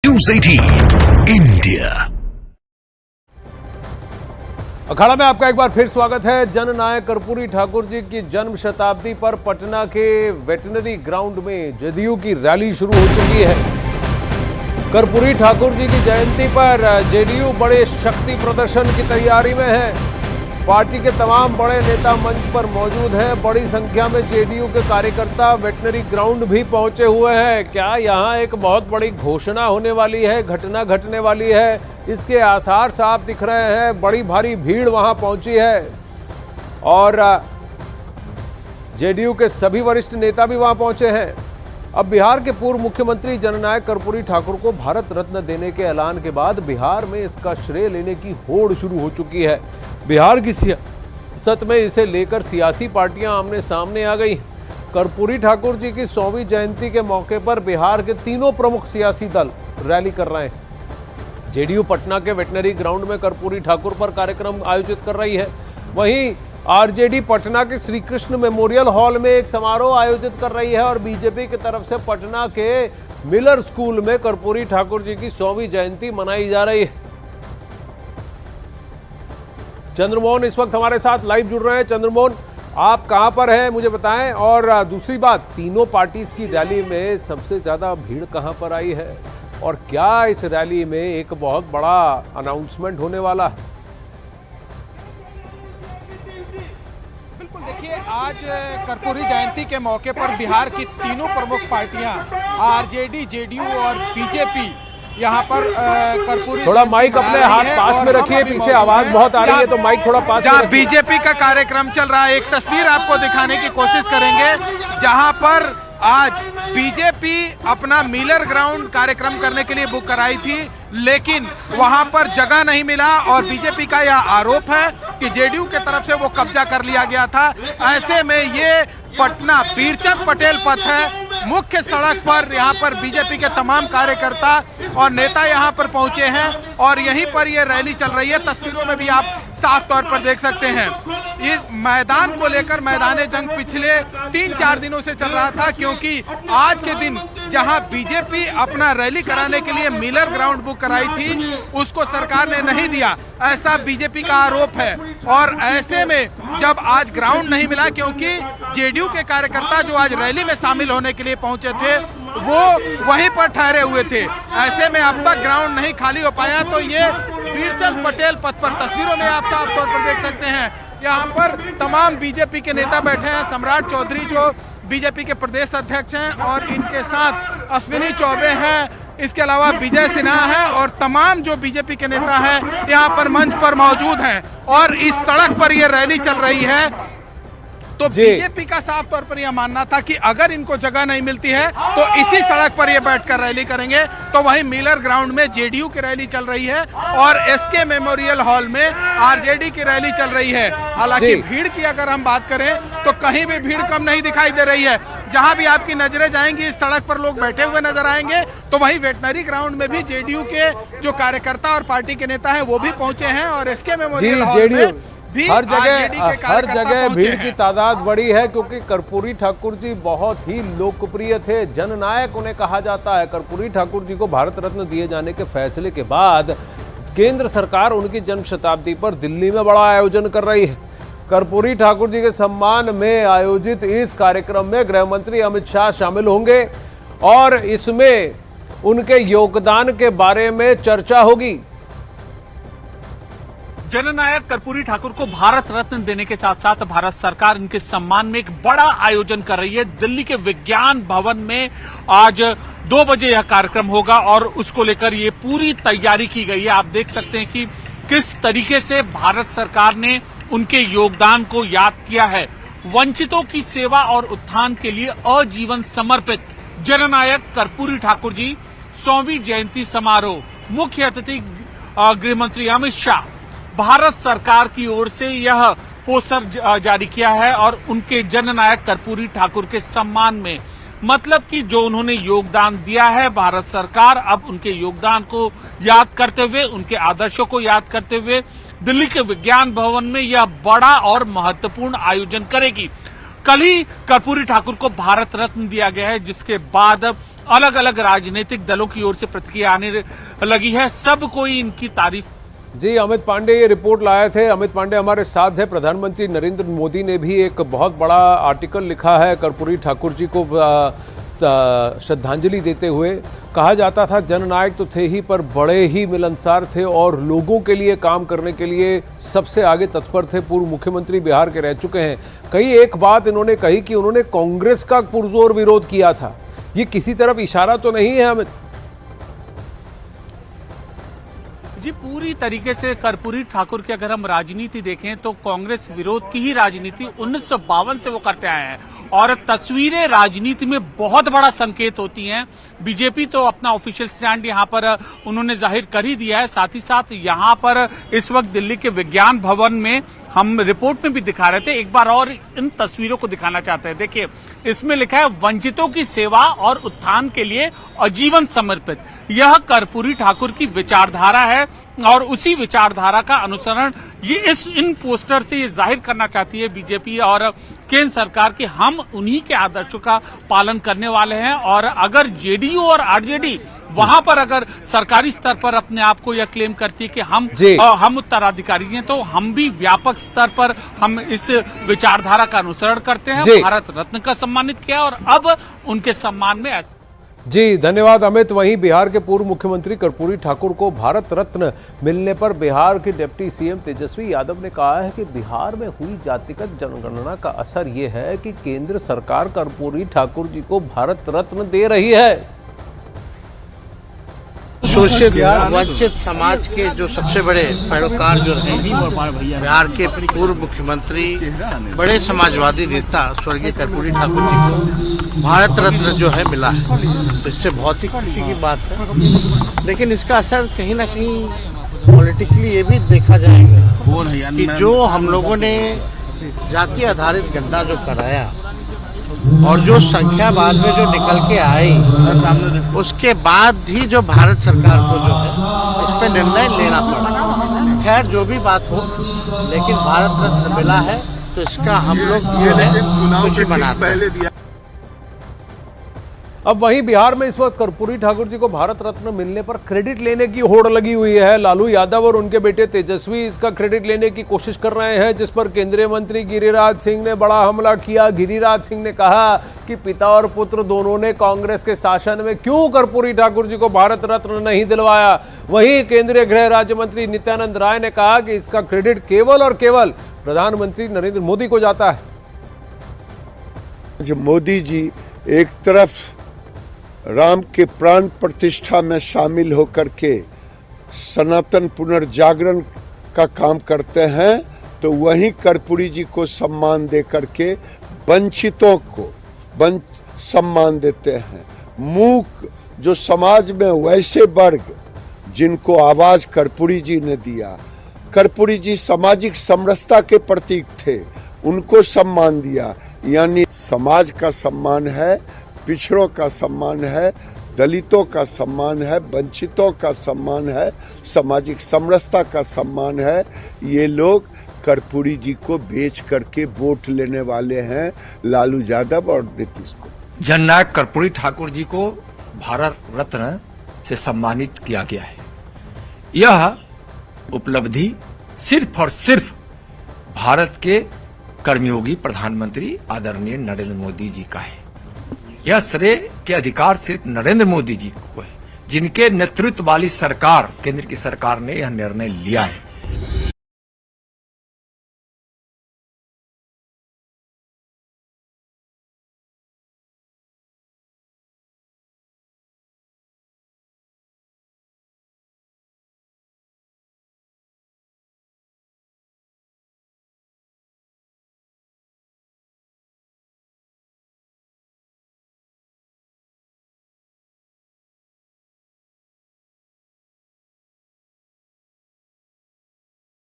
News 18 India. अखाड़ा में आपका एक बार फिर स्वागत है। जननायक कर्पूरी ठाकुर जी की जन्म शताब्दी पर पटना के वेटनरी ग्राउंड में जदयू की रैली शुरू हो चुकी है। कर्पूरी ठाकुर जी की जयंती पर जेडीयू बड़े शक्ति प्रदर्शन की तैयारी में है। पार्टी के तमाम बड़े नेता मंच पर मौजूद हैं। बड़ी संख्या में जेडीयू के कार्यकर्ता वेटनरी ग्राउंड भी पहुंचे हुए हैं। क्या यहां एक बहुत बड़ी घोषणा होने वाली है, घटना घटने वाली है, इसके आसार साफ दिख रहे हैं। बड़ी भारी भीड़ वहां पहुंची है और जेडीयू के सभी वरिष्ठ नेता भी वहां पहुंचे हैं। अब बिहार के पूर्व मुख्यमंत्री जननायक कर्पूरी ठाकुर को भारत रत्न देने के ऐलान के बाद बिहार में इसका श्रेय लेने की होड़ शुरू हो चुकी है। बिहार की सियासत में इसे लेकर सियासी पार्टियां आमने सामने आ गई। कर्पूरी ठाकुर जी की 100वीं जयंती के मौके पर बिहार के तीनों प्रमुख सियासी दल रैली कर रहे हैं। जेडीयू पटना के वेटनरी ग्राउंड में कर्पूरी ठाकुर पर कार्यक्रम आयोजित कर रही है। वहीं आरजेडी पटना के श्री कृष्ण मेमोरियल हॉल में एक समारोह आयोजित कर रही है और बीजेपी की तरफ से पटना के मिलर स्कूल में कर्पूरी ठाकुर जी की 100वीं जयंती मनाई जा रही है। चंद्रमोहन इस वक्त हमारे साथ लाइव जुड़ रहे हैं। चंद्रमोहन, आप कहां पर हैं मुझे बताएं। और दूसरी बात, तीनों पार्टीज की रैली में सबसे ज्यादा भीड़ कहां पर आई है और क्या इस रैली में एक बहुत बड़ा अनाउंसमेंट होने वाला है? बिल्कुल, देखिए आज कर्पूरी जयंती के मौके पर बिहार की तीनों प्रमुख पार्टियां आरजेडी, जेडीयू और बीजेपी यहाँ पर कर्पूरी थोड़ा माइक अपने हाथ पास में रखिए, पीछे आवाज बहुत आ रही है तो माइक थोड़ा पास में रखिए। बीजेपी का कार्यक्रम चल रहा है। एक तस्वीर आपको दिखाने की कोशिश करेंगे जहां पर आज बीजेपी अपना मिलर ग्राउंड कार्यक्रम करने के लिए बुक कराई थी, लेकिन वहां पर जगह नहीं मिला और बीजेपी का यह आरोप है कि जेडीयू के तरफ से वो कब्जा कर लिया गया था। ऐसे में ये पटना बीरचंद पटेल पथ है, मुख्य सड़क पर यहाँ पर बीजेपी के तमाम कार्यकर्ता और नेता यहाँ पर पहुंचे हैं और यहीं पर ये रैली चल रही है। तस्वीरों में भी आप साफ तौर पर देख सकते हैं। इस मैदान को लेकर मैदान जंग पिछले 3-4 दिनों से चल रहा था, क्योंकि आज के दिन जहां बीजेपी अपना रैली कराने के लिए मिलर ग्राउंड बुक कराई थी, उसको सरकार ने नहीं दिया, ऐसा बीजेपी का आरोप है। और ऐसे में जब आज ग्राउंड नहीं मिला, क्योंकि जेडीयू के कार्यकर्ता जो आज रैली में शामिल होने के लिए पहुंचे थे वो वहीं पर ठहरे हुए थे, ऐसे में अब तक ग्राउंड नहीं खाली हो पाया। तो ये बीरचंद पटेल पथ पर तस्वीरों में आप साफ तौर पर देख सकते हैं, यहाँ पर तमाम बीजेपी के नेता बैठे हैं। सम्राट चौधरी जो बीजेपी के प्रदेश अध्यक्ष हैं और इनके साथ अश्विनी चौबे हैं, इसके अलावा विजय सिन्हा है और तमाम जो बीजेपी के नेता हैं यहाँ पर मंच पर मौजूद हैं और इस सड़क पर ये रैली चल रही है। तो बीजेपी का साफ तौर पर यह मानना था कि अगर इनको जगह नहीं मिलती है तो इसी सड़क पर ये बैठकर रैली करेंगे। तो वहीं मिलर ग्राउंड में जेडीयू की रैली चल रही है और एसके मेमोरियल हॉल में आरजेडी की रैली चल रही है। हालांकि भीड़ की अगर हम बात करें तो कहीं भी भीड़ कम नहीं दिखाई दे रही है। जहां भी आपकी नजरें जाएंगी इस सड़क पर लोग बैठे हुए नजर आएंगे। तो वहीं वेटनरी ग्राउंड में भी जेडीयू के जो कार्यकर्ता और पार्टी के नेता हैं वो भी पहुंचे हैं और एसके मेमोरियल हॉल में हर जगह भीड़ की तादाद बड़ी है, क्योंकि कर्पूरी ठाकुर जी बहुत ही लोकप्रिय थे, जननायक उन्हें कहा जाता है। कर्पूरी ठाकुर जी को भारत रत्न दिए जाने के फैसले के बाद केंद्र सरकार उनकी जन्म शताब्दी पर दिल्ली में बड़ा आयोजन कर रही है। कर्पूरी ठाकुर जी के सम्मान में आयोजित इस कार्यक्रम में गृह मंत्री अमित शाह शामिल होंगे और इसमें उनके योगदान के बारे में चर्चा होगी। जननायक कर्पूरी ठाकुर को भारत रत्न देने के साथ साथ भारत सरकार इनके सम्मान में एक बड़ा आयोजन कर रही है। दिल्ली के विज्ञान भवन में आज 2 बजे यह कार्यक्रम होगा और उसको लेकर ये पूरी तैयारी की गई है। आप देख सकते हैं कि किस तरीके से भारत सरकार ने उनके योगदान को याद किया है। वंचितों की सेवा और उत्थान के लिए आजीवन समर्पित जननायक कर्पूरी ठाकुर जी 100वीं जयंती समारोह, मुख्य अतिथि गृह मंत्री अमित शाह। भारत सरकार की ओर से यह पोस्टर जारी किया है और उनके जननायक कर्पूरी ठाकुर के सम्मान में, मतलब कि जो उन्होंने योगदान दिया है, भारत सरकार अब उनके योगदान को याद करते हुए, उनके आदर्शों को याद करते हुए दिल्ली के विज्ञान भवन में यह बड़ा और महत्वपूर्ण आयोजन करेगी। कल ही कर्पूरी ठाकुर को भारत रत्न दिया गया है, जिसके बाद अलग अलग राजनीतिक दलों की ओर से प्रतिक्रिया आने लगी है। सब कोई इनकी तारीफ। जी, अमित पांडे ये रिपोर्ट लाए थे। अमित पांडे हमारे साथ है। प्रधानमंत्री नरेंद्र मोदी ने भी एक बहुत बड़ा आर्टिकल लिखा है कर्पूरी ठाकुर जी को श्रद्धांजलि देते हुए। कहा जाता था जननायक तो थे ही, पर बड़े ही मिलनसार थे और लोगों के लिए काम करने के लिए सबसे आगे तत्पर थे। पूर्व मुख्यमंत्री बिहार के रह चुके हैं। कई एक बात इन्होंने कही कि उन्होंने कांग्रेस का पुरजोर विरोध किया था। ये किसी तरफ इशारा तो नहीं है अमित? जी, पूरी तरीके से कर्पूरी ठाकुर की अगर हम राजनीति देखें तो कांग्रेस विरोध की ही राजनीति 1952 से वो करते आए हैं और तस्वीरें राजनीति में बहुत बड़ा संकेत होती हैं। बीजेपी तो अपना ऑफिशियल स्टैंड यहां पर उन्होंने जाहिर कर ही दिया है। साथ ही साथ यहां पर इस वक्त दिल्ली के विज्ञान भवन में हम रिपोर्ट में भी दिखा रहे थे, एक बार और इन तस्वीरों को दिखाना चाहते हैं। देखिए, इसमें लिखा है वंचितों की सेवा और उत्थान के लिए आजीवन समर्पित। यह कर्पूरी ठाकुर की विचारधारा है और उसी विचारधारा का अनुसरण ये इन पोस्टर से ये जाहिर करना चाहती है बीजेपी और केंद्र सरकार कि हम उन्हीं के आदर्शों का पालन करने वाले हैं। और अगर जेडीयू और आरजेडी वहां पर अगर सरकारी स्तर पर अपने आप को यह क्लेम करती है कि हम उत्तराधिकारी हैं, तो हम भी व्यापक स्तर पर हम इस विचारधारा का अनुसरण करते हैं। भारत रत्न का सम्मानित किया और अब उनके सम्मान में जी, धन्यवाद अमित। वहीं बिहार के पूर्व मुख्यमंत्री कर्पूरी ठाकुर को भारत रत्न मिलने पर बिहार के डिप्टी सीएम तेजस्वी यादव ने कहा है कि बिहार में हुई जातिगत जनगणना का असर ये है कि केंद्र सरकार कर्पूरी ठाकुर जी को भारत रत्न दे रही है। शोषित वंचित समाज के जो सबसे बड़े पैरोकार जो रहे बिहार के पूर्व मुख्यमंत्री, बड़े समाजवादी नेता स्वर्गीय कर्पूरी ठाकुर जी को भारत रत्न जो है मिला है, तो इससे बहुत ही खुशी की बात है। लेकिन इसका असर कहीं ना कहीं पॉलिटिकली ये भी देखा जाएगा कि जो हम लोगों ने जाति आधारित गणना जो कराया और जो संख्या बाद में जो निकल के आई, उसके बाद ही जो भारत सरकार को जो है इस पे निर्णय लेना पड़ा। खैर जो भी बात हो, लेकिन भारत रत्न मिला है तो इसका हम लोग जो है खुशी मनाते हैं। अब वहीं बिहार में इस वक्त कर्पूरी ठाकुर जी को भारत रत्न मिलने पर क्रेडिट लेने की होड़ लगी हुई है। लालू यादव और उनके बेटे तेजस्वी इसका क्रेडिट लेने की कोशिश कर रहे हैं, जिस पर केंद्रीय मंत्री गिरिराज सिंह ने बड़ा हमला किया। गिरिराज सिंह ने कहा कि पिता और पुत्र दोनों ने कांग्रेस के शासन में क्यों कर्पूरी ठाकुर जी को भारत रत्न नहीं दिलवाया। वहीं केंद्रीय गृह राज्य मंत्री नित्यानंद राय ने कहा कि इसका क्रेडिट केवल और केवल प्रधानमंत्री नरेंद्र मोदी को जाता है। मोदी जी एक तरफ राम के प्राण प्रतिष्ठा में शामिल होकर के सनातन पुनर्जागरण का काम करते हैं, तो वहीं कर्पूरी जी को सम्मान दे करके वंचितों को सम्मान देते हैं। मूक जो समाज में वैसे वर्ग जिनको आवाज कर्पूरी जी ने दिया, कर्पूरी जी सामाजिक समरसता के प्रतीक थे, उनको सम्मान दिया। यानी समाज का सम्मान है, पिछड़ों का सम्मान है, दलितों का सम्मान है, वंचितों का सम्मान है, सामाजिक समरसता का सम्मान है। ये लोग कर्पूरी जी को बेच करके वोट लेने वाले हैं लालू यादव और नीतीश को। जननायक कर्पूरी ठाकुर जी को भारत रत्न से सम्मानित किया गया है। यह उपलब्धि सिर्फ और सिर्फ भारत के कर्मयोगी प्रधानमंत्री आदरणीय नरेंद्र मोदी जी का है। यह श्रेय के अधिकार सिर्फ नरेंद्र मोदी जी को है, जिनके नेतृत्व वाली सरकार, केंद्र की सरकार ने यह निर्णय लिया है।